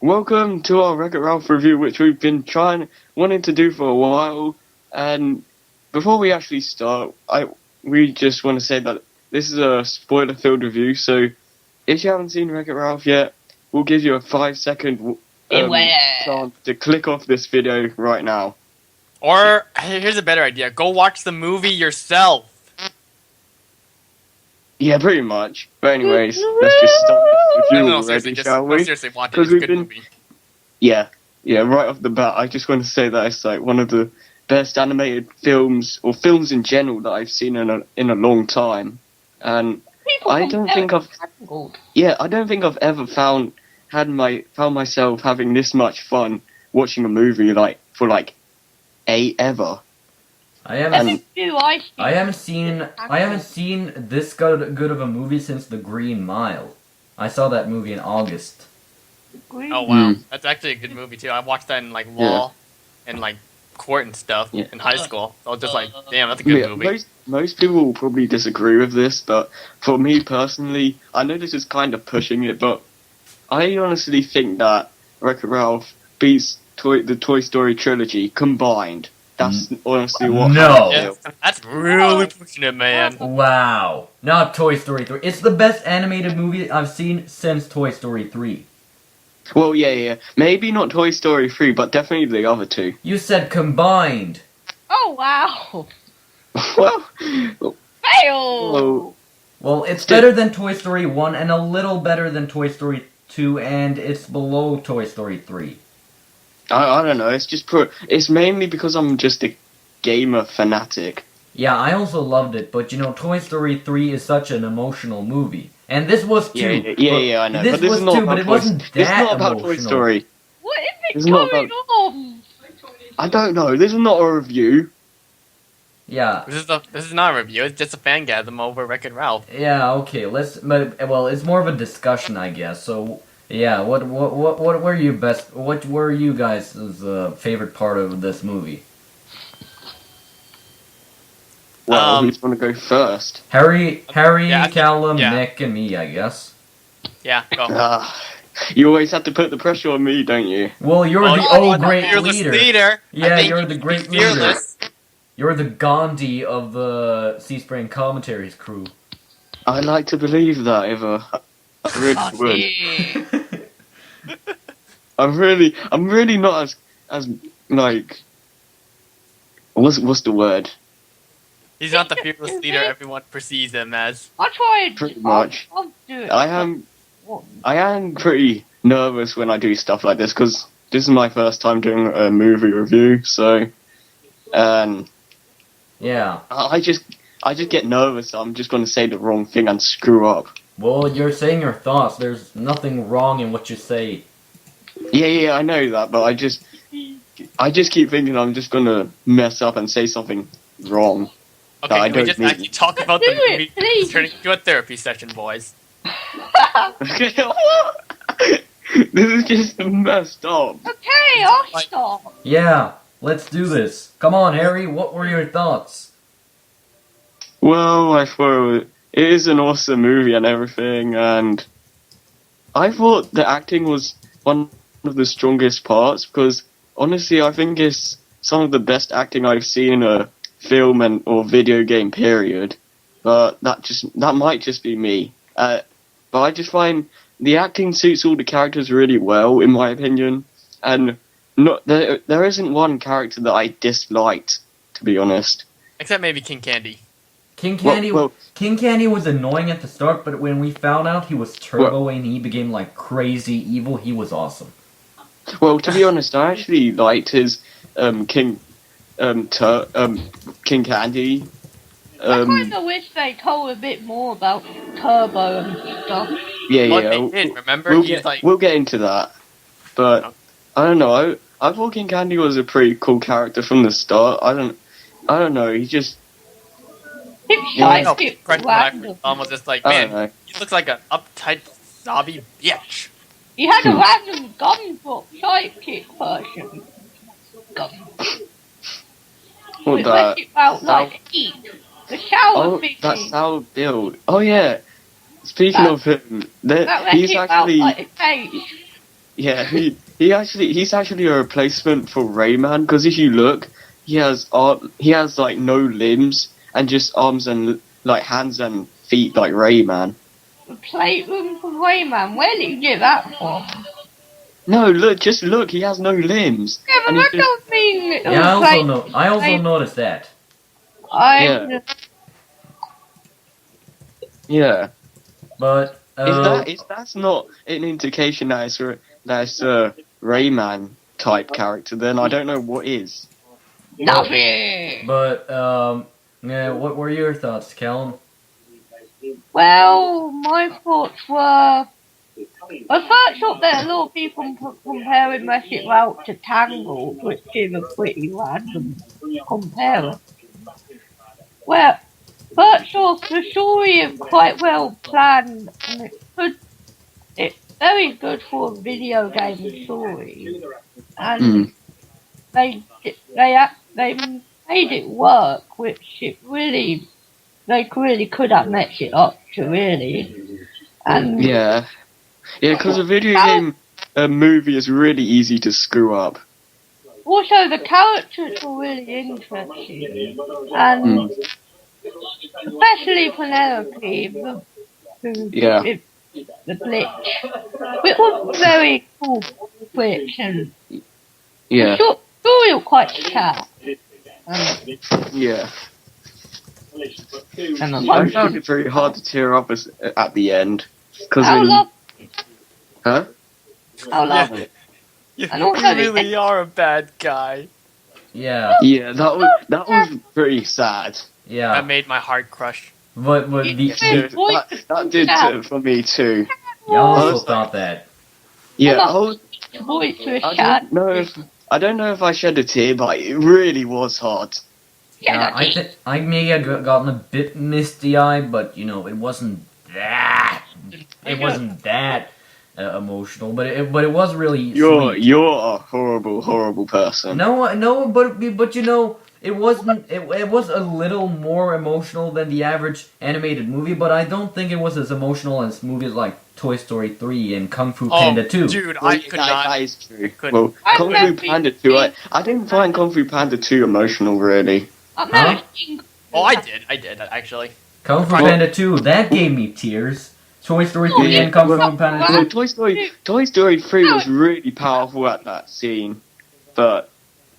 Welcome to our Wreck-It Ralph review, which we've been wanting to do for a while. And before we actually start, we just want to say that this is a spoiler-filled review. So if you haven't seen Wreck-It Ralph yet, we'll give you a 5-second chance to click off this video right now. Or here's a better idea: go watch the movie yourself. Yeah, pretty much. But anyways, let's just start this review already, shall we? Seriously, watch it. It's a good movie. Yeah, right off the bat, I just want to say that it's like one of the best animated films, or films in general, that I've seen in a long time. And I don't think I've ever found myself having this much fun watching a movie for ever. I haven't seen this good of a movie since The Green Mile. I saw that movie in August. Oh wow, that's actually a good movie too. I watched that in law and court and stuff in high school. So I was just like, damn, that's a good movie. Most people will probably disagree with this, but for me personally, I know this is kind of pushing it, but I honestly think that Wreck-It Ralph beats the Toy Story trilogy combined. That's honestly what I feel. That's really pushing it, man. Wow. Not Toy Story 3. It's the best animated movie I've seen since Toy Story 3. Well, yeah. Maybe not Toy Story 3, but definitely the other two. You said combined. Oh, wow. Well... Fail! Well, it's better than Toy Story 1 and a little better than Toy Story 2, and it's below Toy Story 3. I don't know, it's mainly because I'm just a gamer fanatic. Yeah, I also loved it, but Toy Story 3 is such an emotional movie. And this was too. Yeah, I know. This was too, but it wasn't that emotional. This is not about Toy Story. What is going on? I don't know, this is not a review. Yeah. This is not a review, it's just a fangasm over Wreck-It Ralph. Yeah, okay, it's more of a discussion, I guess, so... Yeah, what were you guys' favorite part of this movie? Well, who's going to go first? Harry, Callum, Nick, and me, I guess. Yeah, go. You always have to put the pressure on me, don't you? Well, you're the great leader. Yeah, you're the great leader. You're the Gandhi of the C-Spring Commentaries crew. I like to believe that, Iver. I really would. I'm really not as what's the word? He's not the fearless leader everyone perceives him as. I tried. Pretty much. I'll do it. I am pretty nervous when I do stuff like this, because this is my first time doing a movie review, so yeah. I just get nervous. I'm just going to say the wrong thing and screw up. Well, you're saying your thoughts. There's nothing wrong in what you say. Yeah, I know that, but I just keep thinking I'm just gonna mess up and say something wrong. Okay, can we just actually talk about the movie? It's turning into a therapy session, boys. This is just messed up. Okay, I'll stop. Yeah, let's do this. Come on, Harry, what were your thoughts? Well, I thought it is an awesome movie and everything, and I thought the acting was one of the strongest parts, because honestly I think it's some of the best acting I've seen in a film or video game period, but that might just be me. But I just find the acting suits all the characters really well, in my opinion, and there isn't one character that I disliked, to be honest. Except maybe King Candy. King Candy was annoying at the start, but when we found out he was Turbo and he became crazy evil, he was awesome. Well, to be honest, I actually liked his King Candy. I kind of wish they told a bit more about Turbo and stuff. Yeah. They did, remember? We'll get into that, but I don't know. I thought King Candy was a pretty cool character from the start. I don't know. He just. Tom was just like, man, he looks like an uptight, snobby bitch. He had a random gun sidekick version. What that? The shower fishing. That sour build. Oh yeah. Speaking of him, he's actually. Yeah, he's actually a replacement for Rayman, because if you look, he has like no limbs and just arms and like hands and feet like Rayman. Playroom for Rayman. Where did you get that from? No, just look, he has no limbs. Yeah, but And he that just, don't mean it Yeah, was I also noticed that. Yeah. Yeah. But If that's not an indication that it's a Rayman type character, then I don't know what is. nothing. But yeah, what were your thoughts, Callum? Well, my thoughts were. I first thought that a lot of people comparing Wreck-It Ralph to Tangled, which is a pretty random comparison. Well, first off, the story is quite well planned, and it's very good for a video game story. And they made it work, which they really could have messed it up to really. And Yeah, because a video game movie is really easy to screw up. also the characters were really interesting, and especially Penelope, the glitch. It was a very cool glitch, and Yeah. the story was quite sad. Yeah. And I found it very hard to tear up at the end. I love Huh? I love it. You And also really are a bad guy. Yeah. Yeah, that was pretty sad. Yeah. That made my heart crush. But That did it for me too. you also thought that. Yeah, I don't know if I shed a tear, but it really was hard. Yeah, I may have gotten a bit misty-eyed, but you know, it wasn't that. It wasn't that emotional, but it was really. Sweet. You're a horrible person. No, but you know, it wasn't. It was a little more emotional than the average animated movie, but I don't think it was as emotional as movies like Toy Story 3 and Kung Fu Panda 2. Dude, I could not. That is true. Well, Kung Fu Panda 2, I didn't find Kung Fu Panda 2 emotional, really. Huh? Oh, I did actually. Kung Fu Panda 2, that gave me tears. Toy Story 3 and Kung Fu Panda 2. Well, Toy Story 3 was really powerful at that scene, but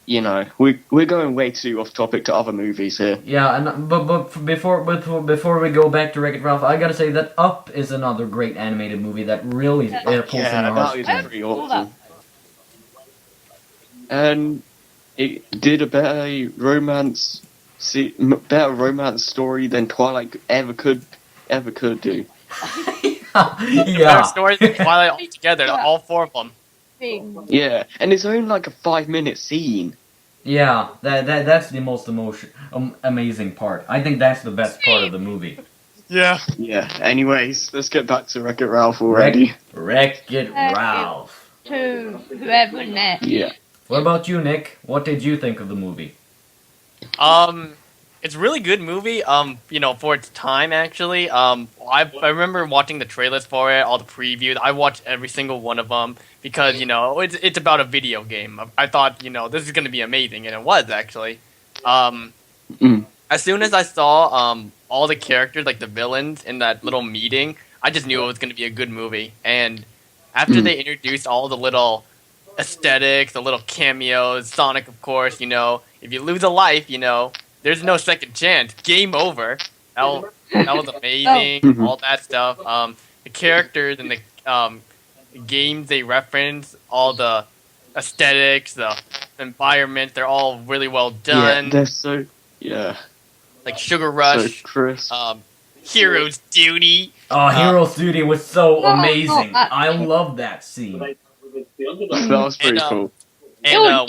you know, we're going way too off topic to other movies here. Yeah, and but before we go back to Wreck-It Ralph, I gotta say that Up is another great animated movie that really pulls in your that heart. is pretty awesome. And it did a better romance story than Twilight ever could do. Yeah. Stories of Twilight all together, all four of them. Yeah, and it's only like a 5-minute scene. Yeah, that's the most amazing part. I think that's the best part of the movie. Yeah. Yeah. Anyways, let's get back to Wreck-It Ralph already. Wreck-It Ralph. To whoever next. Yeah. What about you, Nick? What did you think of the movie? It's a really good movie, you know, for its time, actually. I remember watching the trailers for it, all the previews. I watched every single one of them because, you know, it's about a video game. I thought, you know, this is going to be amazing, and it was, actually. As soon as I saw all the characters, like the villains, in that little meeting, I just knew it was going to be a good movie. And after they introduced all the little aesthetics, the little cameos, Sonic, of course, you know, if you lose a life, you know, there's no second chance. Game over. That was amazing. All that stuff. The characters and the games they reference, all the aesthetics, the environment, they're all really well done. Yeah, they're so... Yeah. Like Sugar Rush. So crisp. Hero's Duty. Oh, Hero's Duty was so amazing. I love that scene. That was pretty cool. And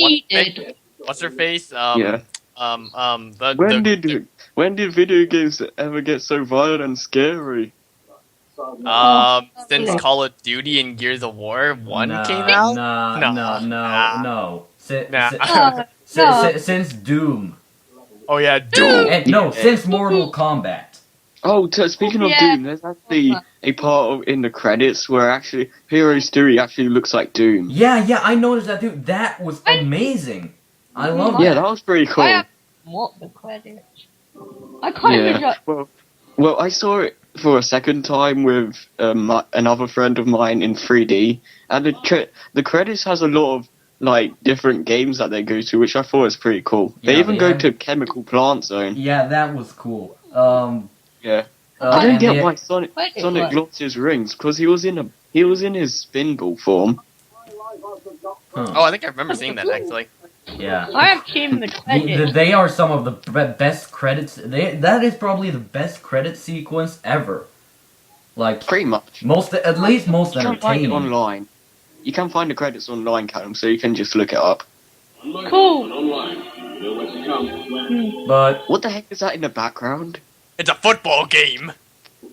what's her face? Yeah. When did video games ever get so violent and scary? Since Call of Duty and Gears of War 1 came out? No. No. Since Doom. Oh yeah, Doom! And, no, since Mortal Kombat. Oh, speaking of Yeah. Doom, there's actually a part in the credits where actually Heroes 3 actually looks like Doom. Yeah, I noticed that too. That was amazing. I love Yeah, that. that was pretty I cool. have what the credits. I can't Yeah. enjoy. Well, I saw it for a second time with another friend of mine in 3D, and the credits has a lot of like different games that they go to, which I thought was pretty cool. Yeah, they even they go have- to Chemical Plant Zone. Yeah, that was cool. Yeah. Uh, I don't and get they- why Sonic lost his rings because he was in his spinball form. Huh. Oh, I think I remember seeing that actually. Yeah. I have seen the credits. They are some of the best credits. That is probably the best credit sequence ever. Like Pretty much. at least most You can find it entertaining. online. You can find the credits online, Callum, so you can just look it up. Cool. But What the heck is that in the background? It's a football game.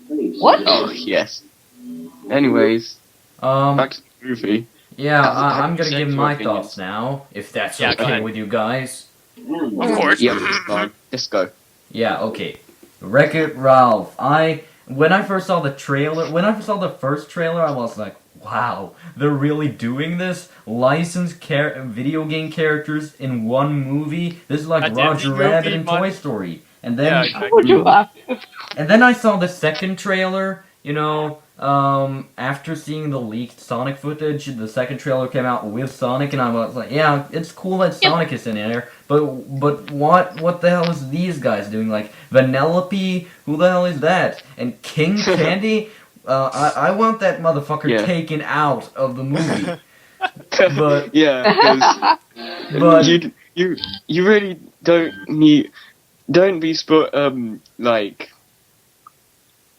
What? Oh, yes. Anyways, back to the movie. yeah, I'm gonna Say give your my opinions. thoughts now, if that's Yeah, go okay ahead. with you guys. Of course. Yeah, it's fine. Let's go. Yeah, okay. Wreck-It Ralph. When I first saw the first trailer, I was like, wow, they're really doing this? Licensed video game characters in one movie? This is like A Roger Disney Rabbit movie, and man. Toy Story. And then, Yeah, exactly. Would you have? and then I saw the second trailer, after seeing the leaked Sonic footage, the second trailer came out with Sonic, and I was like, yeah, it's cool that Sonic is in there, but what the hell is these guys doing? Like, Vanellope? Who the hell is that? And King Candy? I want that motherfucker taken out of the movie. But- yeah, But you really don't be like.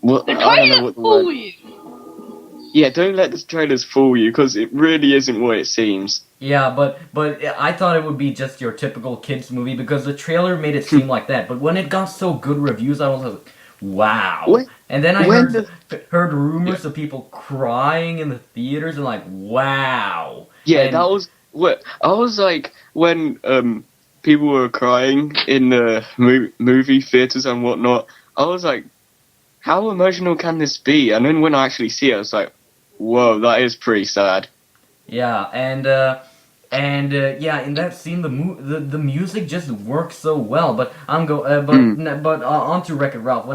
Well, The I don't know trailer what the fool word. you. Yeah, don't let the trailers fool you because it really isn't what it seems. yeah, but I thought it would be just your typical kids movie because the trailer made it seem like that. But when it got so good reviews, I was like, wow. And then I heard rumors of people crying in the theaters and like, wow. Yeah, And- that was what I was like when people were crying in the movie theaters and whatnot. I was like, how emotional can this be? And then when I actually see it, I was like, whoa, that is pretty sad. Yeah, and yeah, in that scene, the music just works so well. But on to Wreck-It Ralph.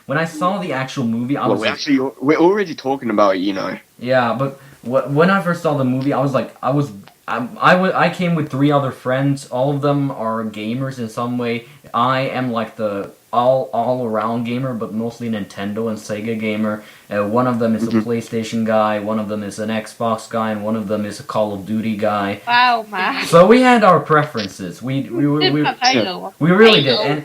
When I saw the actual movie, I Well, was we're already talking about it, you know. yeah, but when I first saw the movie, I came with 3 other friends. All of them are gamers in some way. I am like the all around gamer, but mostly Nintendo and Sega gamer. One of them is a PlayStation guy, one of them is an Xbox guy, and one of them is a Call of Duty guy. Wow, man. So we had our preferences. We really did, and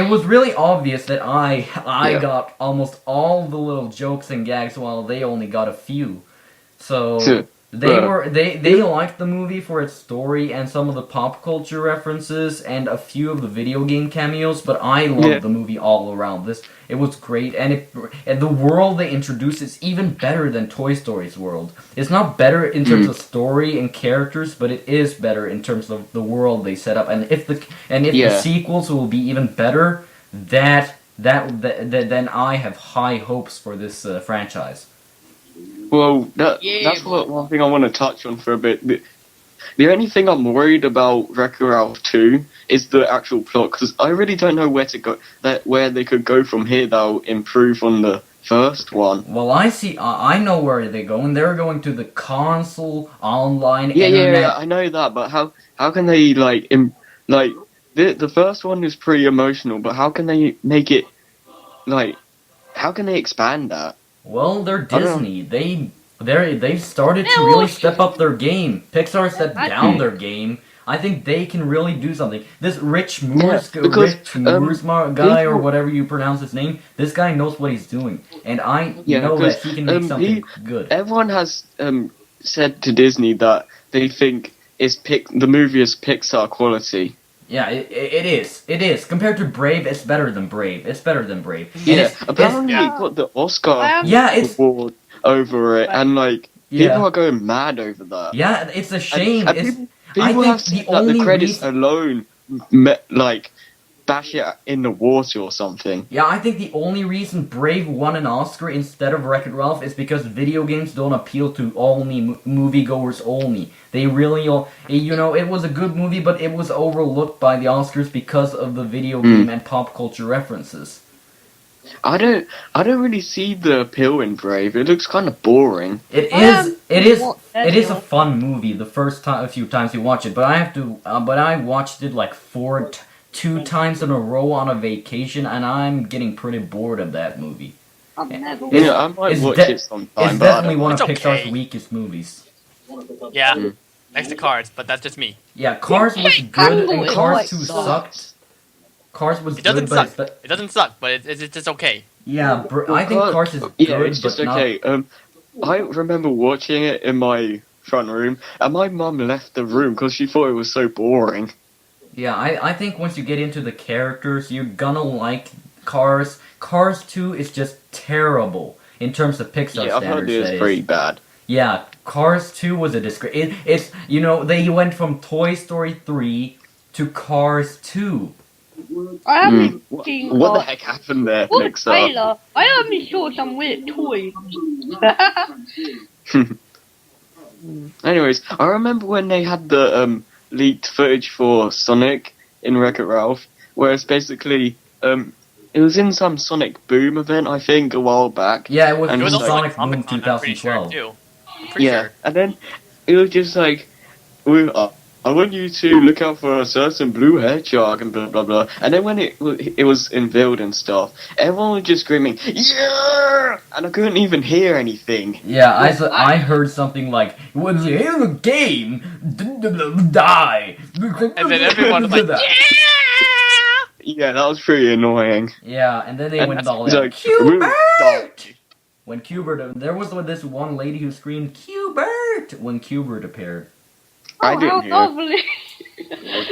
it was really obvious that I got almost all the little jokes and gags, while they only got a few. So they liked the movie for its story and some of the pop culture references and a few of the video game cameos, but I loved the movie all around. It was great, and the world they introduced is even better than Toy Story's world. It's not better in terms of story and characters, but it is better in terms of the world they set up. And if the sequels will be even better, then I have high hopes for this franchise. Well, that's one thing I want to touch on for a bit. The only thing I'm worried about Wreck-It Ralph 2 is the actual plot, because I really don't know where to go, where they could go from here that'll improve on the first one. Well, I know where they're going. They're going to the console, online, internet. Yeah, I know that, but how can they, the first one is pretty emotional, but how can they make it, how can they expand that? Well, they're Disney. They've started to really step up their game. Pixar stepped down their game. I think they can really do something. This Rich Moores guy, or whatever you pronounce his name, this guy knows what he's doing. And I know that he can make something good. Everyone has said to Disney that they think the movie is Pixar quality. Yeah, it is. It is. Compared to Brave, it's better than Brave. Yeah, apparently it got the Oscar award over it, and people are going mad over that. Yeah, it's a shame. And people have said that the credits alone, bash it in the water or something. Yeah, I think the only reason Brave won an Oscar instead of Wreck-It Ralph is because video games don't appeal to moviegoers only. They really, it was a good movie, but it was overlooked by the Oscars because of the video game and pop culture references. I don't really see the appeal in Brave. It looks kind of boring. It is a fun movie the first time, a few times you watch it, but I watched it like two times in a row on a vacation, and I'm getting pretty bored of that movie. I might watch it sometime. It's definitely one of It's Pixar's okay. weakest movies. Yeah, next to Cars, but that's just me. Yeah, Cars was good, and Cars 2 sucked. Cars was It doesn't good, suck. It doesn't suck, but it's just okay. Yeah, I think Cars is good, it's just but okay. not... I remember watching it in my front room, and my mum left the room because she thought it was so boring. Yeah, I think once you get into the characters, you're gonna like Cars. Cars 2 is just terrible in terms of Pixar standards. Yeah, I've heard it was pretty bad. Yeah, Cars 2 was a disgrace. It's they went from Toy Story 3 to Cars 2. I haven't seen What the heck happened there, Pixar? trailer. I only saw some weird toys. Anyways, I remember when they had the leaked footage for Sonic in Wreck-It Ralph, where it's basically it was in some Sonic Boom event, I think, a while back. Yeah, it was And in it was also Sonic like Boom Comic-Con, I'm pretty sure, 2012. too. Pretty sure. And then it was just like, I want you to look out for a certain blue hedgehog and blah blah blah. And then when it was unveiled and stuff, everyone was just screaming, "Yeah!" And I couldn't even hear anything. Yeah, I heard something like, "When you hear the game, die." And then everyone was like, Yeah, that was pretty annoying. Yeah, and then they went all It's out. like, Q*bert! When Q*bert, there was this one lady who screamed Q*bert when Q*bert appeared. I Oh, didn't how hear. lovely.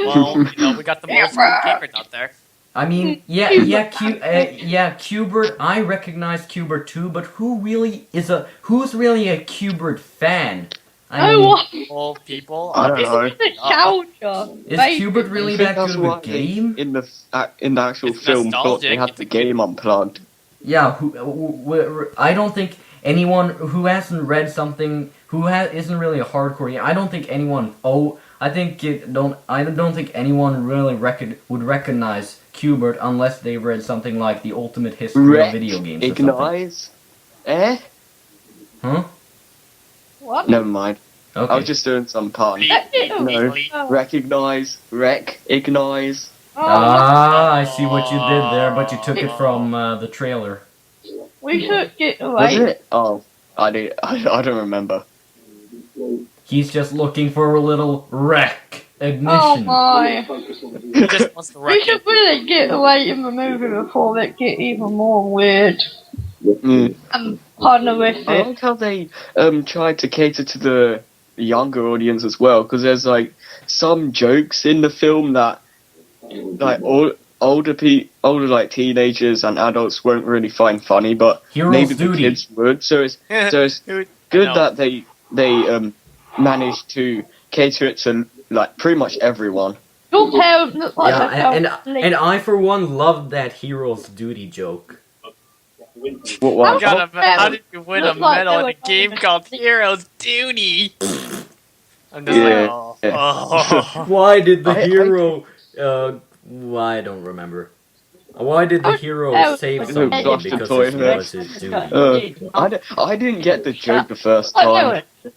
well, we got the most gamers out there. I mean, Q*bert. I recognize Q*bert too, but who's really a Q*bert fan? I No mean, one. All people. I don't know. It's nostalgia. is Q*bert really I think that that's good of a why game? in the actual It's film thought they nostalgic, had it's the a game unplugged. Yeah, I don't think anyone who hasn't read something isn't really a hardcore. I don't think anyone. I don't think anyone really would recognize Q*bert unless they read something like The Ultimate History of Video Games. Or something. Ignite? Huh? What? Never mind. Okay. I was just doing some pun. No. Recognize, ignite. I see what you did there, but you took it from the trailer. We should get Was away. it? Oh, I don't remember. He's just looking for a little recognition. Oh my. He just wants to We wreck should it. really get away in the movie before it get even more weird Mm. and honorific. I like how they tried to cater to the younger audience as well, because there's like some jokes in the film that like older like teenagers and adults won't really find funny, but Hero's maybe the Duty. kids would. So it's Dude, good I know. that they managed to cater it to like pretty much everyone. Your parents look like Yeah, they're and I for one loved that Hero's Duty joke. What was? How did you win a Looks like medal in they a were game going called Heroes Duty? I'm just Yeah, like, yeah. oh. Why did the I- hero? I don't remember. Why did the hero save somebody flush the because toilet. it was his duty? I didn't get the joke the first I know time. it.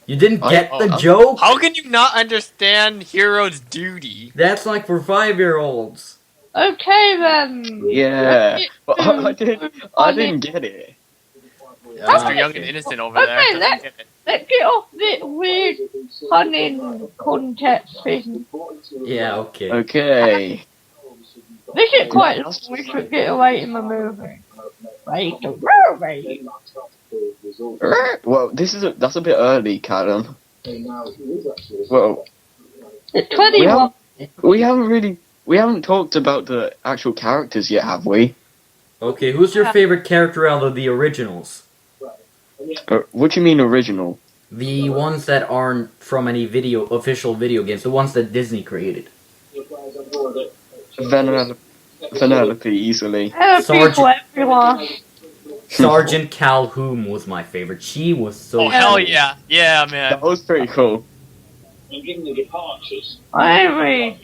You didn't get the Oh. joke? How can you not understand Heroes Duty? That's like for 5-year-olds. Okay then. Yeah, but I Let's didn't get it. Mr. Young and Innocent over there. Okay, doesn't get it. Let's get off this weird punning contest thing. Yeah, okay. Okay. This is quite long. We should get away in the movie. Right, the movie. Well, that's a bit early, Callum. Well, It's 21. we haven't talked about the actual characters yet, have we? Okay, who's your favorite character out of the originals? What do you mean original? The ones that aren't from any official video games, the ones that Disney created. Penelope easily. Penelope for everyone. Sergeant Calhoun was my favorite. She was so Oh hell cool. yeah, yeah man. That was pretty cool. I agree.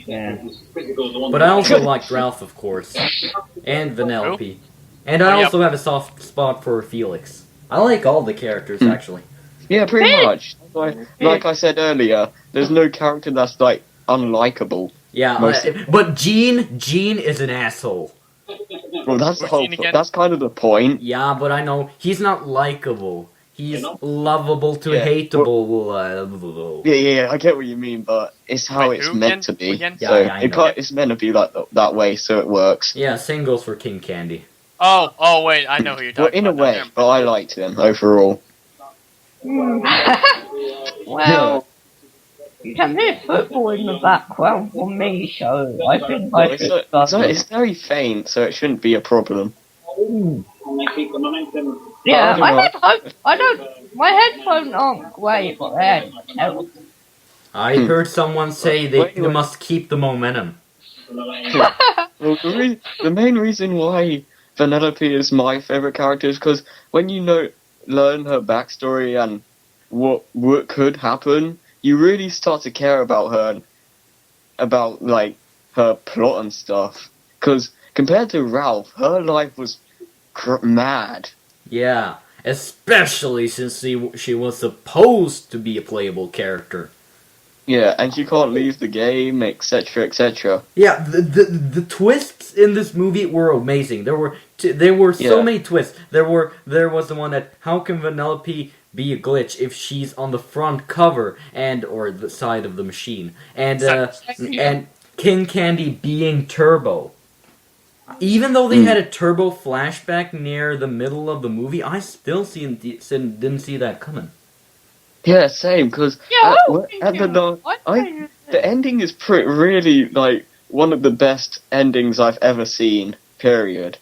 But I also liked Ralph, of course, and Vanellope, and I Oh, yeah. also have a soft spot for Felix. I like all the characters actually. Yeah, pretty much. Like I said earlier, there's no character that's like unlikable. Yeah, Mostly. but Gene is an asshole. Well, that's the Who's whole. Gene again? That's kind of the point. Yeah, but I know he's not likable. He's lovable to Yeah, hateable. Yeah, I get what you mean, but it's how Wait, it's who meant again? to be. Again? So Yeah, I know. it's meant to be like that way, so it works. Yeah, same goes for King Candy. Oh wait, I know who you're Well, talking in a about. way, but I liked him overall. Well, you can hear football in the background for me, so I think I It's, should it's very faint, so it shouldn't be a problem. Yeah, I don't know. my headphones aren't great, but they're terrible. I heard someone say they Wait. must keep the momentum. Well, the main reason why Vanellope is my favorite character is because when you learn her backstory and what could happen, you really start to care about her and about like her plot and stuff. Because compared to Ralph, her life was mad. Yeah, especially since she was supposed to be a playable character. Yeah, and she can't leave the game, etc., etc. Yeah, the twists in this movie were amazing. There were so Yeah. many twists. There was the one that how can Vanellope be a glitch if she's on the front cover or the side of the machine, and King Candy being Turbo. Even though they had a Turbo flashback near the middle of the movie, I still didn't see that coming. Yeah, same. Because the ending is really like one of the best endings I've ever seen. Period.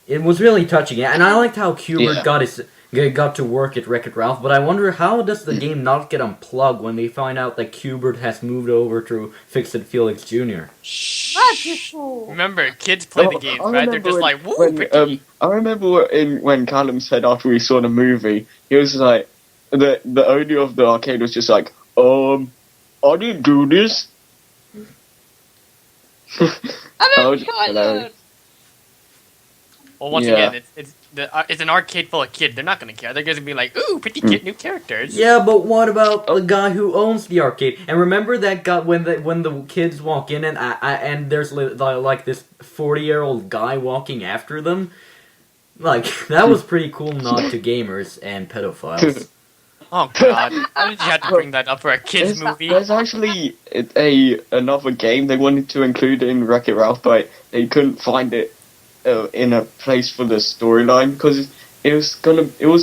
It was really touching, and I liked how Hubert Yeah. got to work at Wreck-It Ralph, but I wonder how does the game not get unplugged when they find out that Hubert has moved over to Fix-It Felix Jr.? Magical. Remember, kids play the games, right? They're just like, woo, pretty. I remember when Callum said after we saw the movie, he was like, the owner of the arcade was just like, I didn't do this. I Oh, don't hello. Well, once Yeah. again, it's an arcade full of kids. They're not gonna care. They're gonna be like, ooh, pretty cute new characters. Yeah, but what about the guy who owns the arcade? And remember that guy when the kids walk in and there's like this 40-year-old guy walking after them? Like, that was pretty cool nod to gamers and pedophiles. Oh god, why did you have to bring that up for a kids movie? There's actually another game they wanted to include in Wreck-It Ralph, but they couldn't find it in a place for the storyline because it was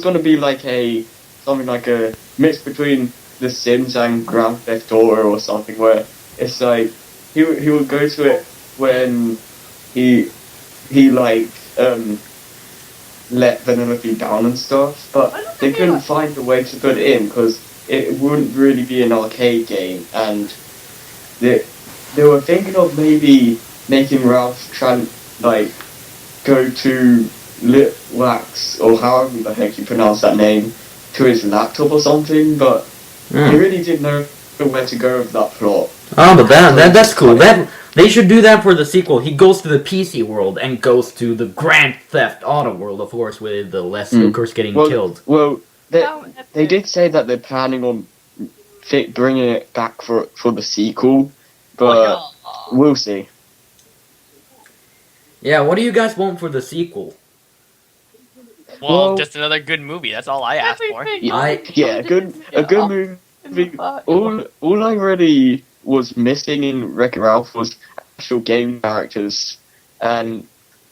gonna be like something like a mix between The Sims and Grand Theft Auto or something, where it's like he would go to it when he let Vanellope down and stuff, but they couldn't find a way to put it in because it wouldn't really be an arcade game, and they were thinking of maybe making Ralph try go to Litwax or however the heck you pronounce that name to his laptop or something, but they really didn't know where to go with that plot. Oh, but that's cool. They should do that for the sequel. He goes to the PC world and goes to the Grand Theft Auto world, of course, with the Les Hookers getting killed. Well, they did say that they're planning on bringing it back for the sequel, but we'll see. Yeah, what do you guys want for the sequel? Well, just another good movie. That's all I asked for. A good movie. All I really was missing in Wreck-It Ralph was actual game characters, and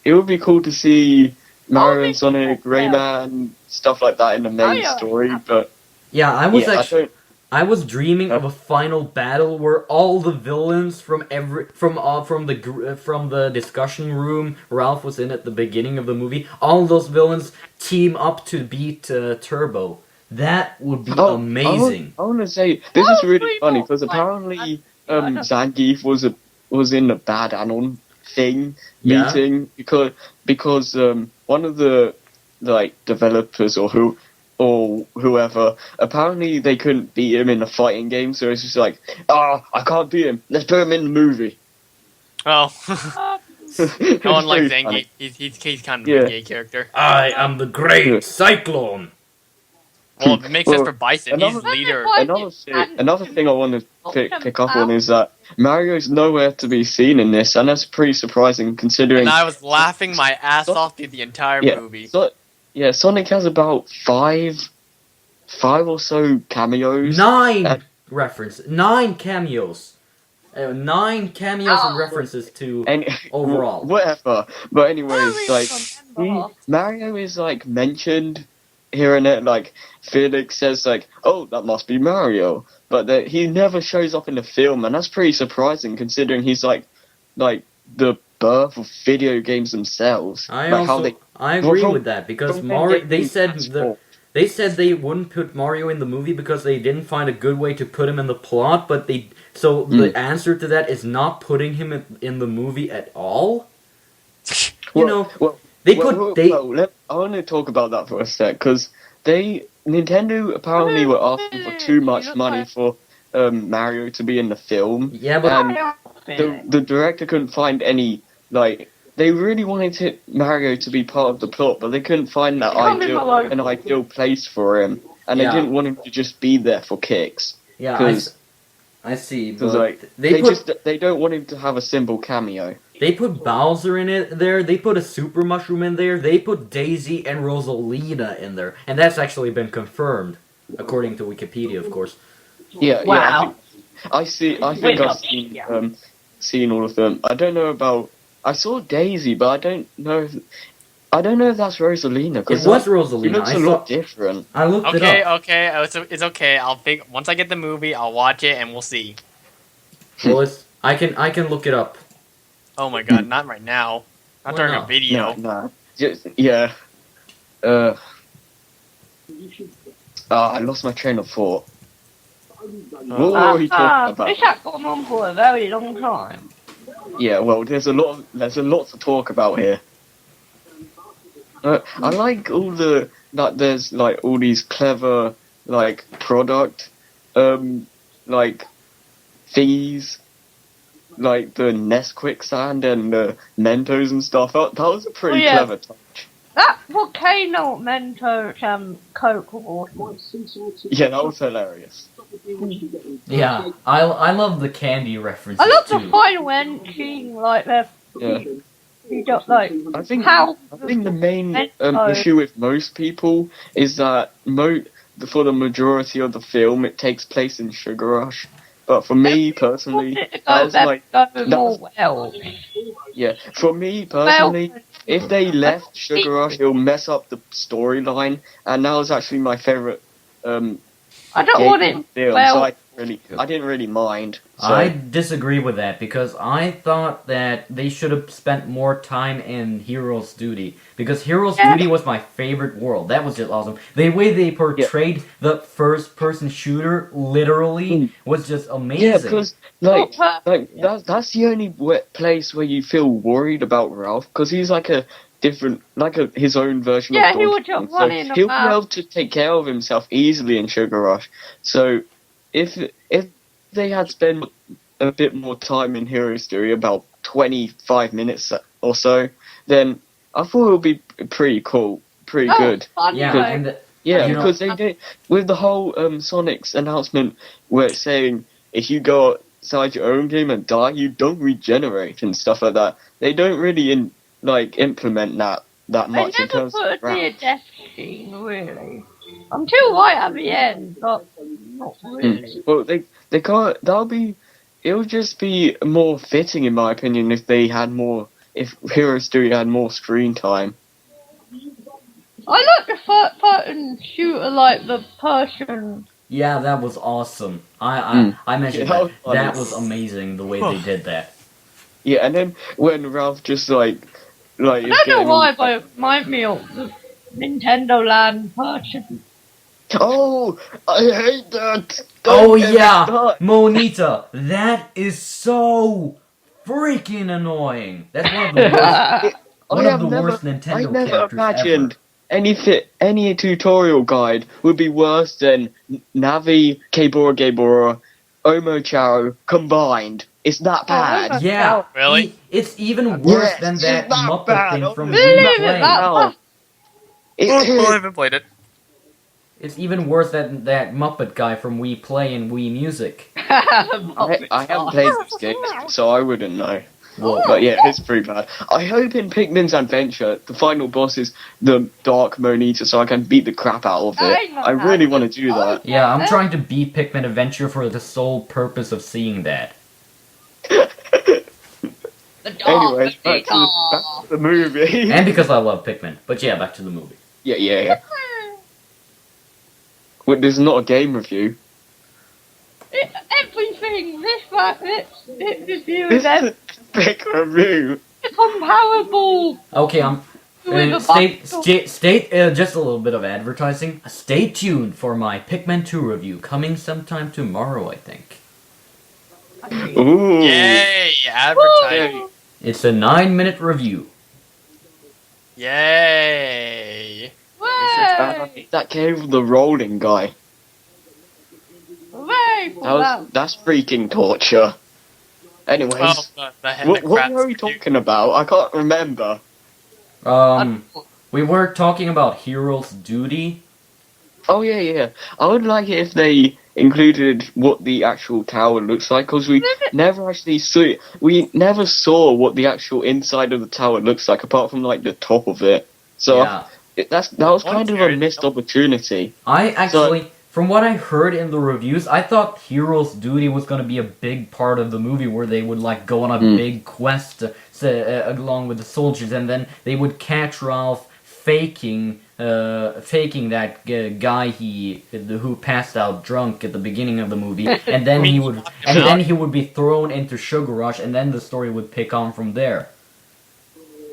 it would be cool to see Mario and Sonic, Rayman, stuff like that in the main story. But yeah, I was dreaming of a final battle where all the villains from the discussion room Ralph was in at the beginning of the movie, all those villains team up to beat Turbo. That would be amazing. I want to say this is really funny because apparently Zangief was in a bad Yeah. meeting because one of the developers or whoever, apparently they couldn't beat him in a fighting game, so it's just like, I can't beat him, let's put him in the movie. Oh, It's no one likes pretty funny. Angie. He's kind of Yeah. a gay character. I am the Yeah. great Cyclone. Well, it makes sense for Bison. He's another- leader. Another thing I want to pick up on is that Mario's nowhere to be seen in this, and that's pretty surprising considering. And I was laughing my ass off through the entire movie. Sonic has about five or so cameos. 9 cameos. 9 cameos and references to overall. Whatever. But anyways, like Mario is like mentioned here and there. Like Felix says, like, "Oh, that must be Mario," but he never shows up in the film, and that's pretty surprising considering he's like the birth of video games themselves. I Like agree with that because Mario. They said they wouldn't put Mario in the movie because they didn't find a good way to put him in the plot, but the answer to that is not putting him in the movie at all. I want to talk about that for a sec because Nintendo apparently were asking for too much money for Mario to be in the film. Yeah, but the director couldn't find any they really wanted Mario to be part of the plot, but they couldn't find an ideal place for him, and they didn't want him to just be there for kicks. Yeah, I see. But they don't want him to have a simple cameo. They put Bowser in it there. They put a Super Mushroom in there. They put Daisy and Rosalina in there, and that's actually been confirmed, according to Wikipedia, of course. Yeah, wow. I think I've seen all of them. I don't know about. I saw Daisy, but I don't know if that's Rosalina. It was Rosalina. She looks a lot different. I looked it up. Okay, it's okay. I'll think once I get the movie, I'll watch it and we'll see. Well, I can look it up. Oh my god, not right now. Not during a video. No. I lost my train of thought. What were we talking about? This has gone on for a very long time. Yeah, well, there's a lot to talk about here. I like all the there's like all these clever product fees, like the Nesquik sand and the Mentos and stuff. That was a pretty clever touch. That volcano Mentos Coke water. Yeah, that was hilarious. Yeah, I love the candy references I love too. the final ending, like the. Yeah. You got like. I think the main issue with most people is that for the majority of the film it takes place in Sugar Rush, but for me personally, for me personally, if they left Sugar Rush, it'll mess up the storyline, and that was actually my favorite. I don't want it. Film, so I didn't really mind. So. I disagree with that because I thought that they should have spent more time in Hero's Duty because Hero's Duty was my favorite world. That was just awesome. The way they portrayed the first-person shooter literally was just amazing. Yeah, because that's the only place where you feel worried about Ralph because he's like a different, his own version of Donkey Kong. So he'll be able to take care of himself easily in Sugar Rush. So if they had spent a bit more time in Hero Story, about 25 minutes or so, then I thought it would be pretty cool, pretty good. Because they did with the whole Sonic's announcement where it's saying if you go outside your own game and die, you don't regenerate and stuff like that. They don't really implement that much in terms of a death scene, really. Until right at the end, but not really. Well, they can't. It'll just be more fitting, in my opinion, if Hero Story had more screen time. I like the first-person shooter, like the Persian. Yeah, that was awesome. I mentioned that was amazing the way they did that. Yeah, and then when Ralph just I don't know why, but it reminded me of the Nintendo Land Persian. Oh, I hate that. Monita, that is so freaking annoying. That's one of the worst. One of the worst Nintendo I never characters imagined ever. any tutorial guide would be worse than Navi, Kebora, Omochao combined. It's that bad. Yeah, Really? it's even worse Yes, than it's that that Muppet bad, thing from honestly. Wii Believe it, Play. Wow. I haven't played it. It's even worse than that Muppet guy from Wii Play and Wii Music. I haven't played this game, so I wouldn't know. Well, But yeah, it's pretty bad. I hope in Pikmin's Adventure, the final boss is the Dark Moon Eater, so I can beat the crap out of it. I really want to do that. yeah, I'm trying to beat Pikmin Adventure for the sole purpose of seeing that. Anyways, back to the movie. And because I love Pikmin. But yeah, back to the movie. Yeah. Well, this is not a game review. Everything. This review This is is a big review. comparable. Okay, just a little bit of advertising. Stay tuned for my Pikmin 2 review, coming sometime tomorrow, I think. Ooh. Yay! Advertising. It's a 9-minute review. Yay! Way! That came from the rolling guy. Way for that. That's freaking torture. Anyways, what were we talking about? I can't remember. We were talking about Hero's Duty. Oh yeah. I would like it if they included what the actual tower looks like, because we never actually saw what the actual inside of the tower looks like, apart from like the top of it. So Yeah. that was kind of a missed opportunity. I actually, from what I heard in the reviews, I thought Hero's Duty was going to be a big part of the movie, where they would like go on a big quest along with the soldiers, and then they would catch Ralph faking that guy who passed out drunk at the beginning of the movie, and then he would be thrown into Sugar Rush, and then the story would pick on from there.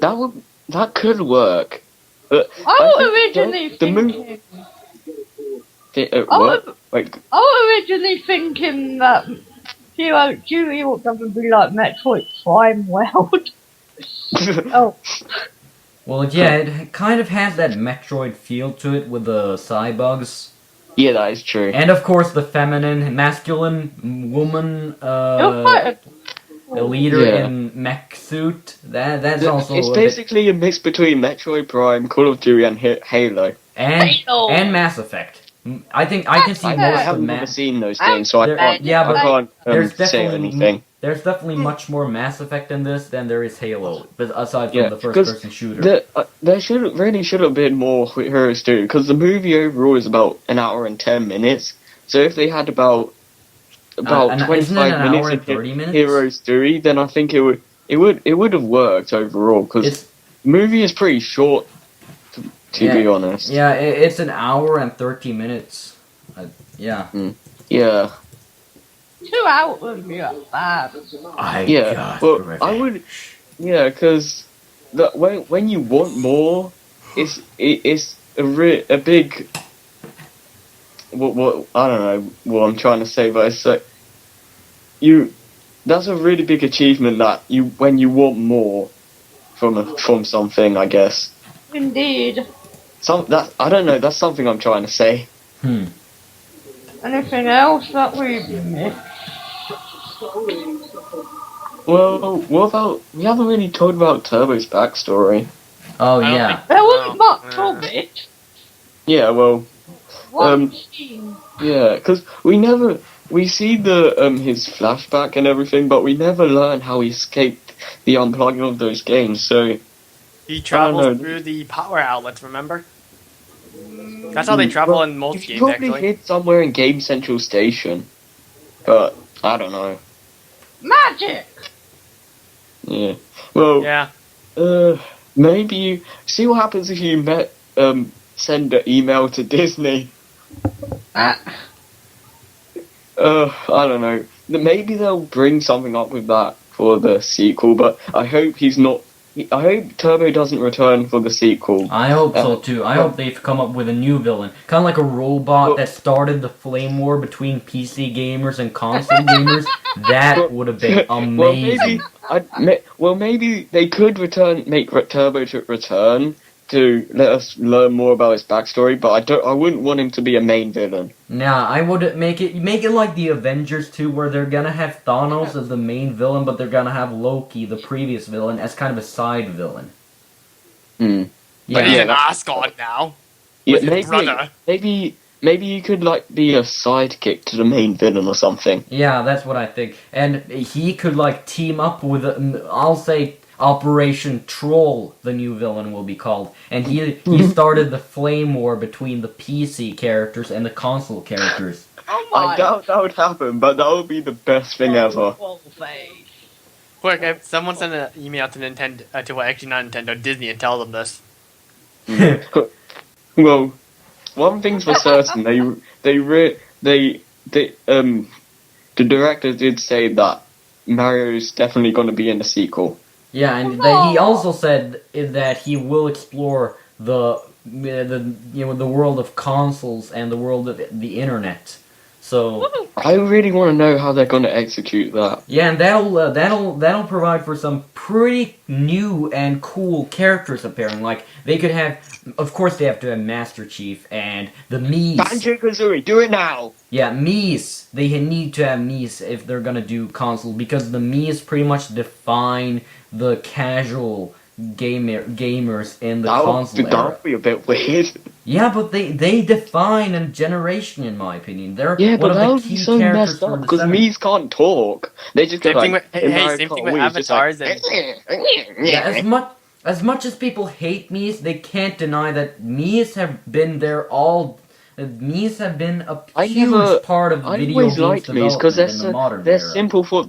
That could work. But I was originally thinking. I was originally thinking that Hero Duty was going to be like Metroid Prime World. Oh. Well, yeah, it kind of has that Metroid feel to it with the cybugs. Yeah, that is true. And of course the masculine woman, a leader in mech suit. That's also it's basically a mix between Metroid Prime, Call of Duty, and Halo. and Mass Effect. I think I can see I most of haven't never Mass. seen those games, so I can't There's say anything. There's definitely much more Mass Effect in this than there is Halo, but aside from the first-person shooter. There should have been more with Heroes 2, because the movie overall is about an hour and 10 minutes. So if they had about 25 minutes in 30 minutes? Heroes 3, then I think it would have worked overall, because the movie is pretty short, to be honest. Yeah, it's an hour and 30 minutes. Yeah. Yeah. 2 hours would be bad. I would. Yeah, because when you want more, it's a big. What I don't know what I'm trying to say, but it's like that's a really big achievement when you want more from something, I guess. Indeed. I don't know. That's something I'm trying to say. Anything else that we've missed? Well, what about we haven't really talked about Turbo's backstory. Oh yeah. There wasn't much of it. Yeah, well, One scene. yeah, because we see his flashback and everything, but we never learn how he escaped the unplugging of those games. So he travels through the power outlets. Remember? That's how they travel in most games. Probably Actually, hid somewhere in Game Central Station, but I don't know. Magic! Yeah. Well. yeah. Maybe you see what happens if you send an email to Disney. I don't know. Maybe they'll bring something up with that for the sequel, but I hope I hope Turbo doesn't return for the sequel. I hope so too. I hope they've come up with a new villain. Kind of like a robot that started the flame war between PC gamers and console gamers. That would have been amazing. Well, maybe they could make Turbo to return to let us learn more about his backstory, but I wouldn't want him to be a main villain. Nah, I would make it like the Avengers 2, where they're gonna have Thanos as the main villain, but they're gonna have Loki, the previous villain, as kind of a side villain. Hmm. But he's Yeah, in Asgard now. Yeah, With his brother. maybe you could like be a sidekick to the main villain or something. yeah, that's what I think. And he could like team up with, I'll say, Operation Troll, the new villain will be called. And he started the flame war between the PC characters and the console characters. Oh I my. doubt that would happen, but that would be the best thing ever. Face. Quick, if someone send an email to Nintendo, actually not Nintendo, Disney, and tell them this. Well, one thing's for certain, the director did say that Mario's definitely going to be in the sequel. Yeah, and he also said that he will explore the world of consoles and the world of the internet. So I really want to know how they're going to execute that. yeah, and that'll provide for some pretty new and cool characters appearing. Like they could have, of course, they have to have Master Chief and the Mii's. Banjo-Kazooie, do it now! Yeah, Mii's. They need to have Mii's if they're gonna do console, because the Mii's pretty much define the casual gamers in the console era. That would be a bit weird. Yeah, but they define a generation, in my opinion. They're Yeah, one but of that the would key be so characters messed for up the because 70s. Mii's can't talk. They just go Same thing like, with, in hey, Mario same Kart thing with Wii, it's just avatars like, Yeah, as much as people hate Mii's, they can't deny that Mii's have been there all. Mii's have been a huge part of I video always games liked Mii's because development in the modern they're era. simple for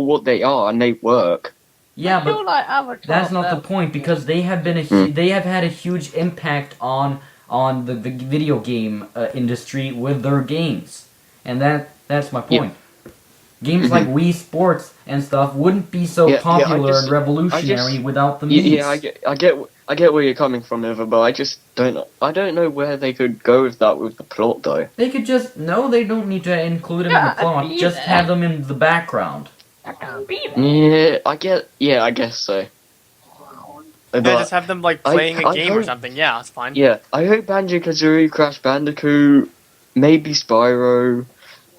what they are and they work. Yeah, I feel but like Avatar, that's not the point, because they have been they have had a huge impact on the video game industry with their games, and that's my point. Games like Wii Sports and stuff wouldn't be so popular and revolutionary without the Mii's. Yeah, I get where you're coming from, Iver, but I don't know where they could go with that with the plot though. They could just they don't need to include them in the plot. Just have them in the background. Yeah, I guess so. Yeah, just have them like playing a game or something. Yeah, it's fine. Yeah, I hope Banjo-Kazooie, Crash Bandicoot, maybe Spyro,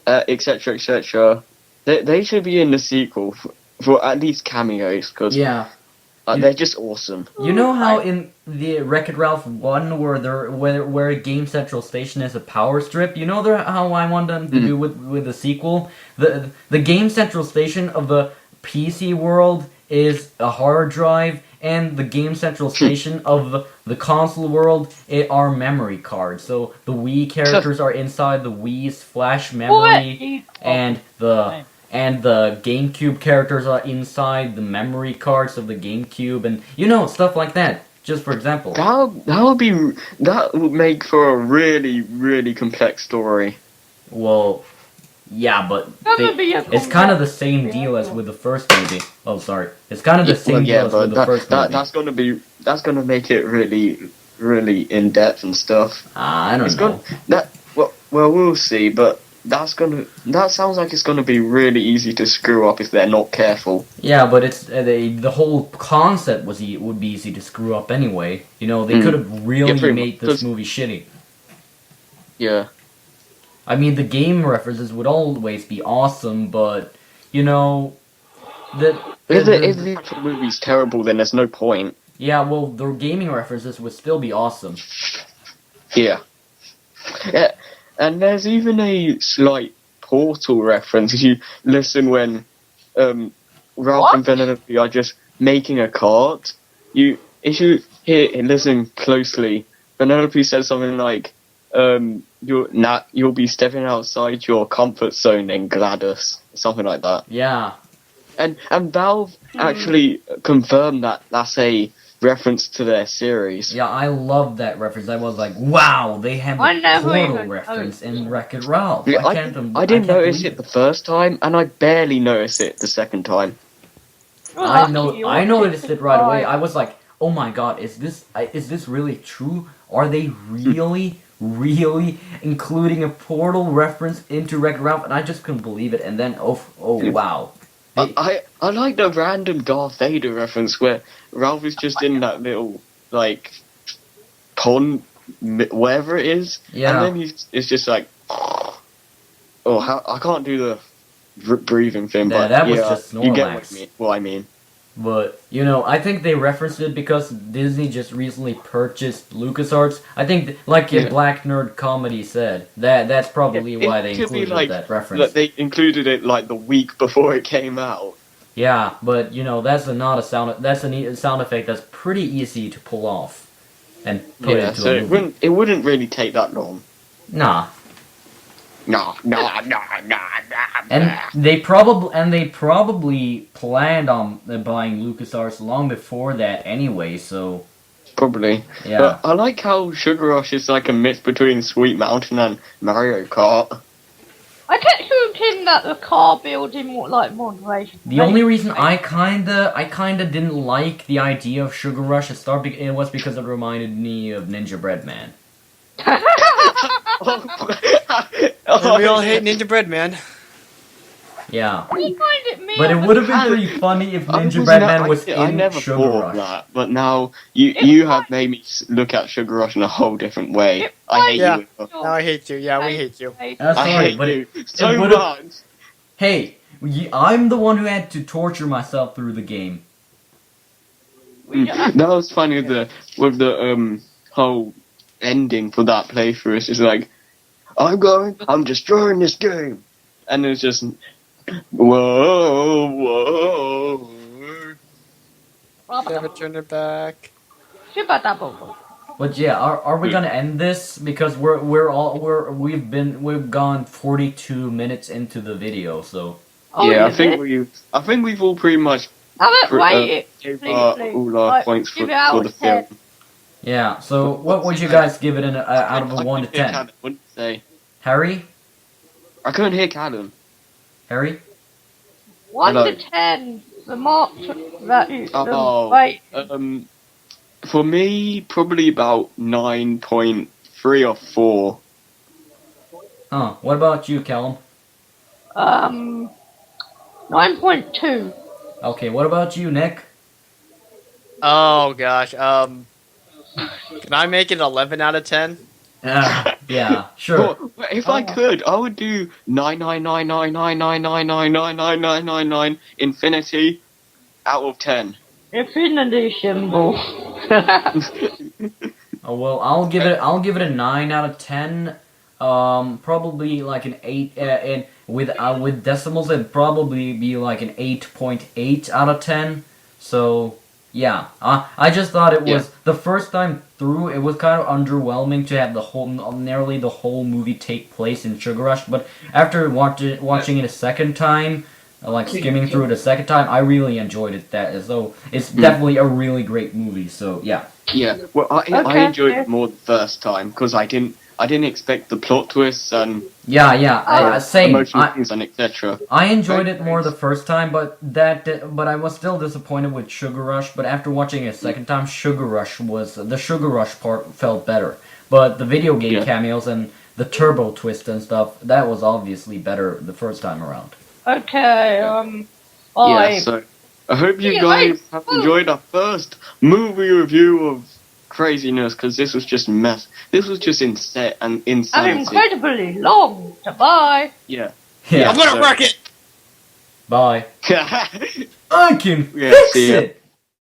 etc., etc. They should be in the sequel for at least cameos, because they're just awesome. You know how in the Wreck-It Ralph 1 where Game Central Station is a power strip? You know how I want them to do with the sequel? The Game Central Station of the PC world is a hard drive, and the Game Central Station of the console world are memory cards. So the Wii characters are inside the Wii's flash memory, and the GameCube characters are inside the memory cards of the GameCube, and stuff like that. Just for example. That would make for a really, really complex story. Well, yeah, but it's kind of the same deal as with the first movie. Oh, sorry. It's kind of the same deal as with the first movie. That's gonna make it really, really in depth and stuff. I don't know. Well, we'll see, but that sounds like it's gonna be really easy to screw up if they're not careful. Yeah, but it's the whole concept would be easy to screw up anyway. They could have really made this movie shitty. Yeah. I mean, the game references would always be awesome, but if the actual movie's terrible, then there's no point. Yeah, well, the gaming references would still be awesome. Yeah. Yeah. And there's even a slight Portal reference. If you listen when Ralph and Vanellope are just making a cart, if you listen closely, Vanellope says something like, you'll be stepping outside your comfort zone in GLaDOS, something like that. Yeah. And Valve actually confirmed that that's a reference to their series. Yeah, I love that reference. I was like, wow, they have a Portal reference in Wreck-It Ralph. Yeah, I didn't notice it the first time, and I barely noticed it the second time. I noticed it right away. I was like, oh my god, is this really true? Are they really including a Portal reference into Wreck-It Ralph? And I just couldn't believe it. And then, oh wow. I like the random Darth Vader reference where Ralph is just in that little like pond, wherever it is, Yeah. and then it's just like, oh, I can't do the breathing thing, Yeah, but that was yeah, just you get Snorlax. what I mean. But, you know, I think they referenced it because Disney just recently purchased LucasArts. I think, like a Black Nerd Comedy said, that's probably why they It could be included like that reference. that they included it like the week before it came out. Yeah, but, you know, that's not a sound... That's a sound effect that's pretty easy to pull off and put into so a movie. it wouldn't really take that long. Nah. No. And they probably planned on buying LucasArts long before that anyway, so... Probably. Yeah. But I like how Sugar Rush is like a mix between Sweet Mountain and Mario Kart. I kept thinking that the car building more like moderation. The only reason I kinda didn't like the idea of Sugar Rush at start, it was because it reminded me of Ninja Bread Man. And we all hate Ninja Bread Man. Yeah. We find it mean. But it would have been pretty funny if Ninja Bread Man was I in never Sugar thought Rush. that, but now you have made me look at Sugar Rush in a whole different way. I hate Yeah. you. Now I hate you. Yeah, we hate you. Sorry, I hate but you it so would've- much. Hey, I'm the one who had to torture myself through the game. That was funny with the whole ending for that playthrough. It's just like, I'm destroying this game, and it's just whoa. Never turn it back. Super double. But yeah, are we gonna end this because we've gone 42 minutes into the video, so Oh, Yeah, yeah, I think we've all pretty much wait, gave please, all please. our Like, points give for it out the of 10. film. yeah. So what would you guys give it out of a 1 to 10? I wouldn't say. Harry, I couldn't hear Callum. Harry, 1 Hello. to 10. The mark that you. Oh, Wait. For me, probably about 9.3 or 4. huh? What about you, Callum? 9.2. Okay, what about you, Nick? Oh gosh. Can I make it 11 out of 10? Yeah, sure. Well, if I could, I would do 99999999999 infinity out of 10. Infinity symbol. Oh, well, I'll give it a 9 out of 10. Probably like an 8. And with decimals, it'd probably be like an 8.8 out of 10. So yeah, I just thought it was the first time through. It was kind of underwhelming to have nearly the whole movie take place in Sugar Rush. But after watching it a second time, like skimming through it a second time, I really enjoyed it. So it's definitely a really great movie. So yeah. Yeah, well, I enjoyed it more the first time because I didn't expect the plot twists and Same. emotional things and etc. I enjoyed it more the first time, but I was still disappointed with Sugar Rush. But after watching it a second time, the Sugar Rush part felt better. But the video game cameos and the turbo twist and stuff, that was obviously better the first time around. Okay, Yeah, so I hope you guys have enjoyed our first movie review of craziness, because this was just mess. This was just insanity. I'm incredibly long. Goodbye. Yeah. Yeah. I'm gonna wreck it! Bye. Yeah, I can see fix ya. it!